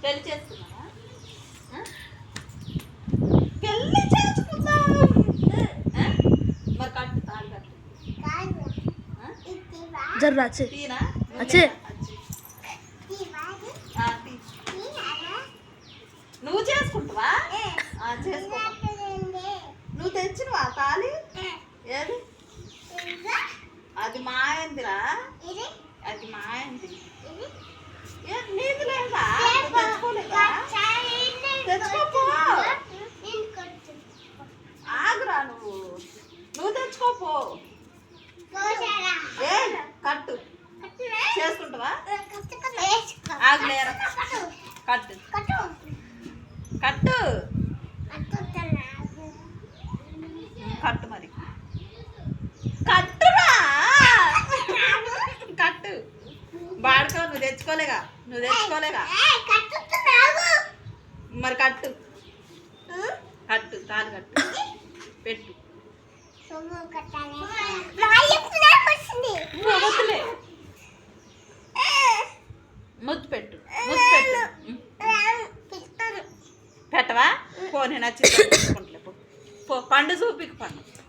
పెళ్లి చేసుకున్నావా? పెళ్లి చేసుకుందాం. మరి కట్టు, తాళి కట్టు. జర్రా తీనా? అచ్చే నువ్వు చేసుకుంటావా? చేసుకో. నువ్వు తెచ్చినవా తాళి? ఏది? అది మా ఆయనదిరా, అది మా ఆయనది. నీది లేదా? తెచ్చుకోలేదా? తెచ్చుకోపో. ఆగురా, నువ్వు తెచ్చుకోపో. ఏ కట్టు. చేసుకుంటావా? ఆగులేరా, కట్టు కట్టు కట్టు. మరి కట్టురా, కట్టు. బాడుకో, నువ్వు తెచ్చుకోలేగా, మరి కట్టు, తాళి కట్టు, పెట్టు. వద్దులే, ముద్దు పెట్టు. పెట్టవా? పో, నేను వచ్చి పో. పండు చూపికు పండు.